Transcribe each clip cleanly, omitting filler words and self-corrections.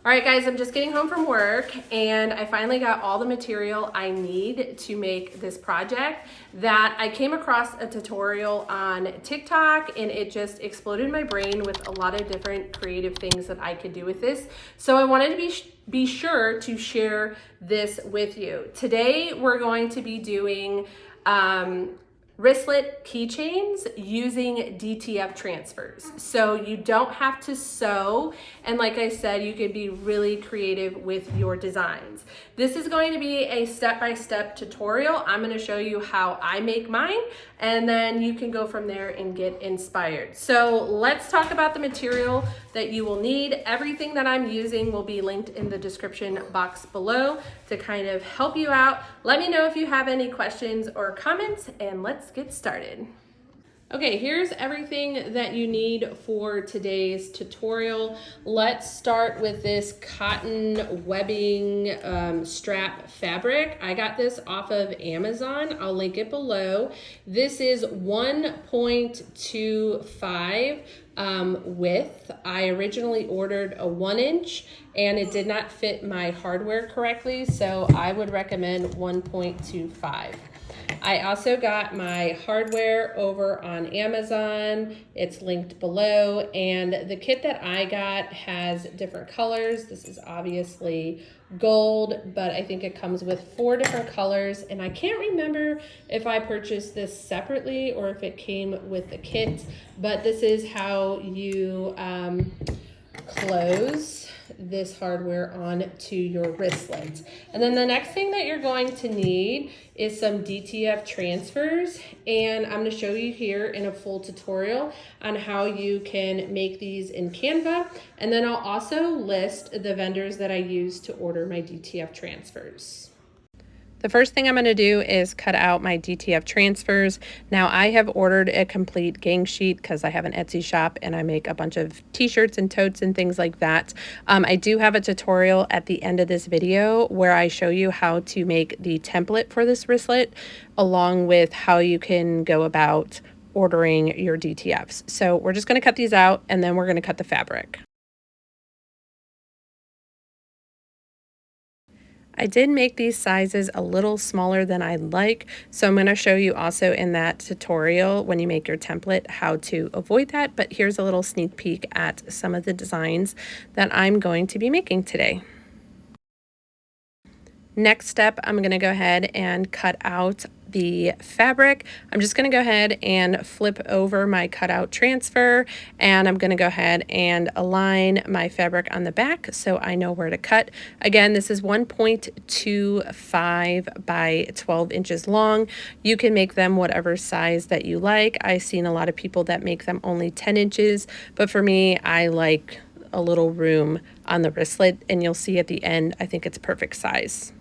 All right, guys, I'm just getting home from work and I finally got all the material I need to make this project. That I came across a tutorial on TikTok and it just exploded my brain with a lot of different creative things that I could do with this. So I wanted to be sure to share this with you. Today, we're going to be doing wristlet keychains using DTF transfers. So you don't have to sew, and like I said, you could be really creative with your designs. This is going to be a step-by-step tutorial. I'm going to show you how I make mine, and then you can go from there and get inspired. So let's talk about the material that you will need. Everything that I'm using will be linked in the description box below to kind of help you out. Let me know if you have any questions or comments, and let's get started. Okay, here's everything that you need for today's tutorial. Let's start with this cotton webbing strap fabric. I got this off of Amazon. I'll link it below. This is 1.25 width. I originally ordered a 1-inch and it did not fit my hardware correctly, so I would recommend 1.25. I also got my hardware over on Amazon. It's linked below, and the kit that I got has different colors. This is obviously gold, but I think it comes with 4 different colors, and I can't remember if I purchased this separately or if it came with the kit, but this is how you close this hardware onto your wristlet. And then the next thing that you're going to need is some DTF transfers, and I'm going to show you here in a full tutorial on how you can make these in Canva, and then I'll also list the vendors that I use to order my DTF transfers. The first thing I'm going to do is cut out my DTF transfers. Now I have ordered a complete gang sheet because I have an Etsy shop and I make a bunch of t-shirts and totes and things like that. I do have a tutorial at the end of this video where I show you how to make the template for this wristlet along with how you can go about ordering your DTFs. So we're just going to cut these out and then we're going to cut the fabric. I did make these sizes a little smaller than I'd like, so I'm going to show you also in that tutorial when you make your template how to avoid that, but here's a little sneak peek at some of the designs that I'm going to be making today. Next step, I'm going to go ahead and cut out the fabric. I'm just going to go ahead and flip over my cutout transfer, and I'm going to go ahead and align my fabric on the back so I know where to cut. Again, this is 1.25 by 12 inches long. You can make them whatever size that you like. I've seen a lot of people that make them only 10 inches, but for me, I like a little room on the wristlet, and you'll see at the end, I think it's perfect size.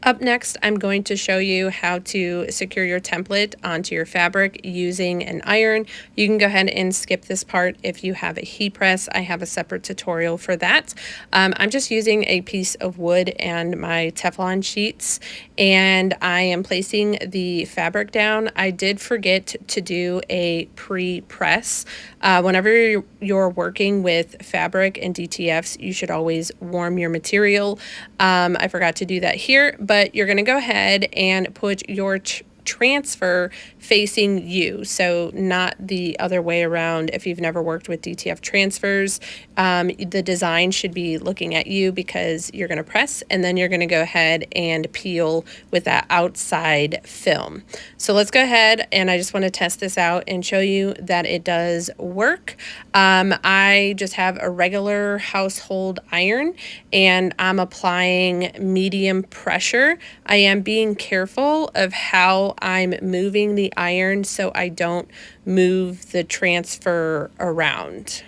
Up next, I'm going to show you how to secure your template onto your fabric using an iron. You can go ahead and skip this part if you have a heat press. I have a separate tutorial for that. I'm just using a piece of wood and my Teflon sheets, and I am placing the fabric down. I did forget to do a pre-press. Whenever you're working with fabric and DTFs, you should always warm your material. I forgot to do that here, but you're going to go ahead and put your transfer facing you, so not the other way around. If you've never worked with DTF transfers, the design should be looking at you because you're going to press and then you're going to go ahead and peel with that outside film. So let's go ahead, and I just want to test this out and show you that it does work. I just have a regular household iron and I'm applying medium pressure. I am being careful of how I'm moving the iron so I don't move the transfer around.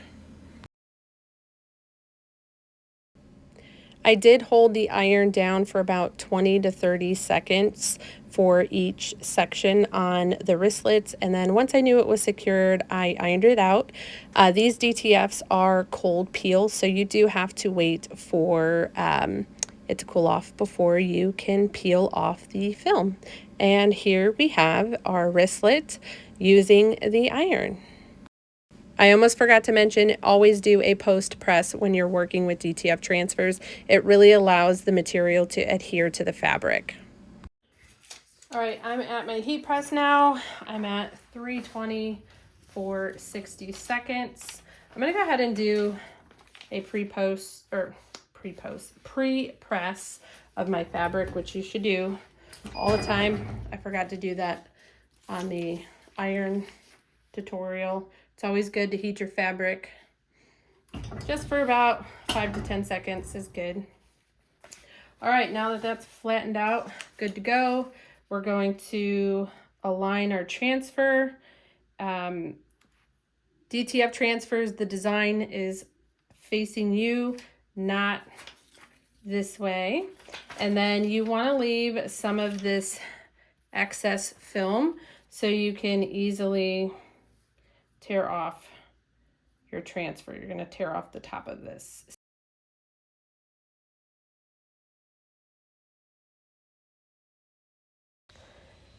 I did hold the iron down for about 20 to 30 seconds for each section on the wristlets, and then once I knew it was secured, I ironed it out. These DTFs are cold peel, so you do have to wait for it to cool off before you can peel off the film. And here we have our wristlet using the iron. I almost forgot to mention, always do a post press when you're working with DTF transfers. It really allows the material to adhere to the fabric. All right, I'm at my heat press now. I'm at 320 for 60 seconds. I'm gonna go ahead and do a pre-press of my fabric, which you should do all the time. I forgot to do that on the iron tutorial. It's always good to heat your fabric. Just for about 5 to 10 seconds is good. All right, now that that's flattened out, good to go. We're going to align our transfer. DTF transfers, the design is facing you, not this way. And then you want to leave some of this excess film so you can easily tear off your transfer. You're going to tear off the top of this.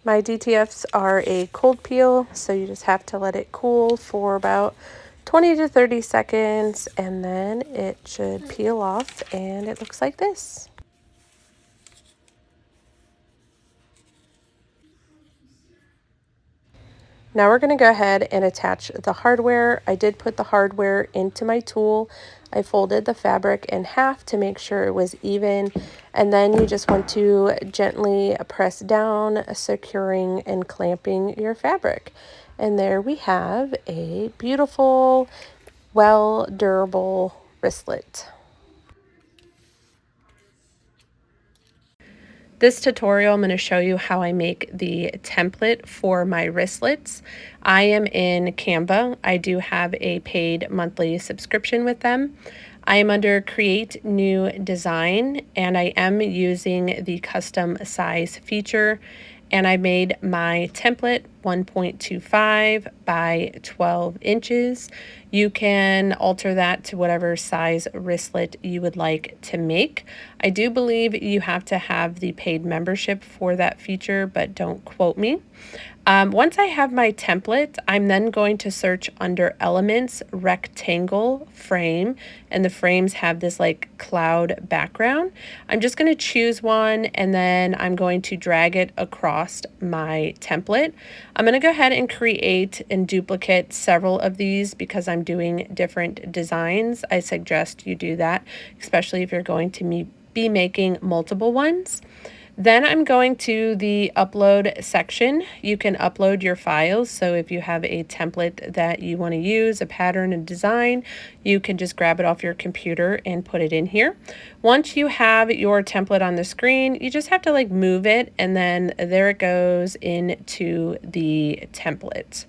My DTFs are a cold peel, so you just have to let it cool for about 20 to 30 seconds, and then it should peel off, and it looks like this. Now we're going to go ahead and attach the hardware. I did put the hardware into my tool. I folded the fabric in half to make sure it was even, and then you just want to gently press down, securing and clamping your fabric. And there we have a beautiful, well, durable wristlet. This tutorial, I'm going to show you how I make the template for my wristlets. I am in Canva. I do have a paid monthly subscription with them. I am under Create New Design, and I am using the custom size feature. And I made my template 1.25 by 12 inches. You can alter that to whatever size wristlet you would like to make. I do believe you have to have the paid membership for that feature, but don't quote me. Once I have my template, I'm then going to search under Elements, Rectangle, Frame, and the frames have this like cloud background. I'm just going to choose one, and then I'm going to drag it across my template. I'm going to go ahead and create and duplicate several of these because I'm doing different designs. I suggest you do that, especially if you're going to be making multiple ones. Then I'm going to the upload section. You can upload your files. So if you have a template that you want to use, a pattern and design, you can just grab it off your computer and put it in here. Once you have your template on the screen, you just have to like move it, and then there it goes into the template.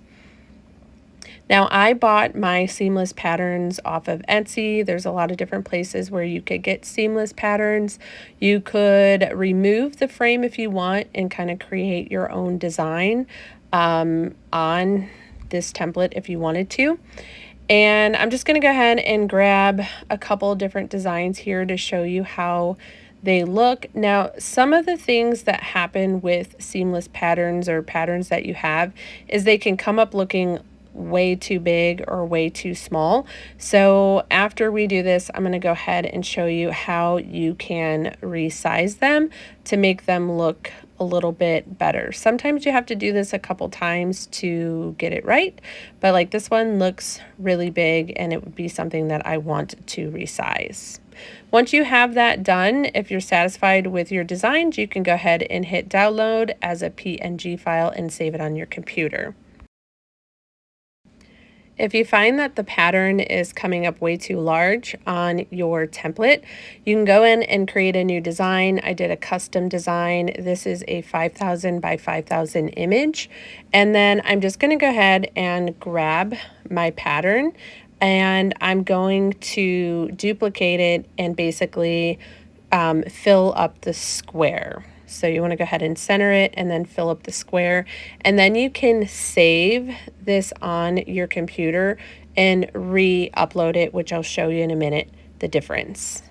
Now, I bought my seamless patterns off of Etsy. There's a lot of different places where you could get seamless patterns. You could remove the frame if you want and kind of create your own design on this template if you wanted to. And I'm just going to go ahead and grab a couple different designs here to show you how they look. Now, some of the things that happen with seamless patterns or patterns that you have is they can come up looking way too big or way too small. So after we do this, I'm going to go ahead and show you how you can resize them to make them look a little bit better. Sometimes you have to do this a couple times to get it right, but like this one looks really big and it would be something that I want to resize. Once you have that done, if you're satisfied with your designs, you can go ahead and hit download as a PNG file and save it on your computer. If you find that the pattern is coming up way too large on your template, you can go in and create a new design. I did a custom design. This is a 5,000 by 5,000 image. And then I'm just going to go ahead and grab my pattern, and I'm going to duplicate it and basically fill up the square. So you want to go ahead and center it and then fill up the square. And then you can save this on your computer and re-upload it, which I'll show you in a minute the difference.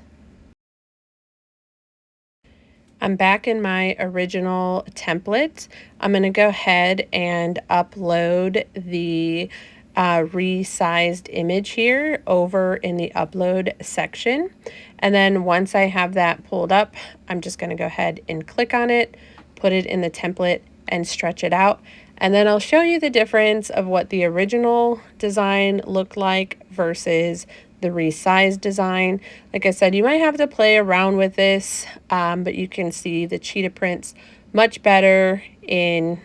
I'm back in my original template. I'm going to go ahead and upload the resized image here over in the upload section. And then once I have that pulled up, I'm just going to go ahead and click on it, put it in the template and stretch it out. And then I'll show you the difference of what the original design looked like versus the resized design. Like I said, you might have to play around with this, but you can see the cheetah prints much better in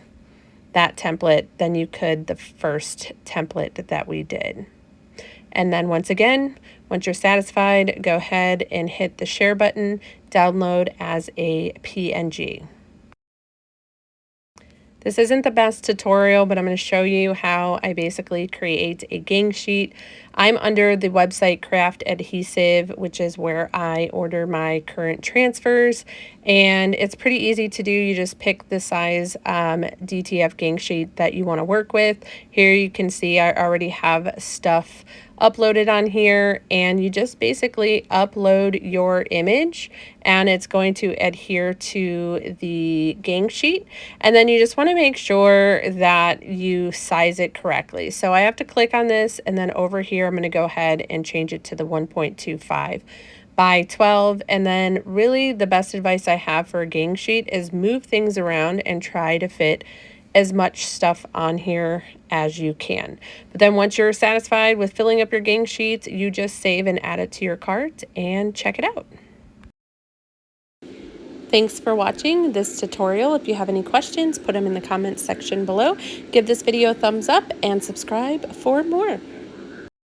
that template than you could the first template that we did. And then once again, once you're satisfied, go ahead and hit the share button, download as a PNG. This isn't the best tutorial, but I'm going to show you how I basically create a gang sheet. I'm under the website Craft Adhesive, which is where I order my current transfers, and it's pretty easy to do. You just pick the size DTF gang sheet that you want to work with. Here you can see I already have stuff uploaded on here, and you just basically upload your image and it's going to adhere to the gang sheet. And then you just want to make sure that you size it correctly. So I have to click on this, and then over here I'm going to go ahead and change it to the 1.25 by 12. And then really the best advice I have for a gang sheet is move things around and try to fit as much stuff on here as you can. But then once you're satisfied with filling up your gang sheets, you just save and add it to your cart and check it out. Thanks for watching this tutorial. If you have any questions, put them in the comments section below. Give this video a thumbs up and subscribe for more.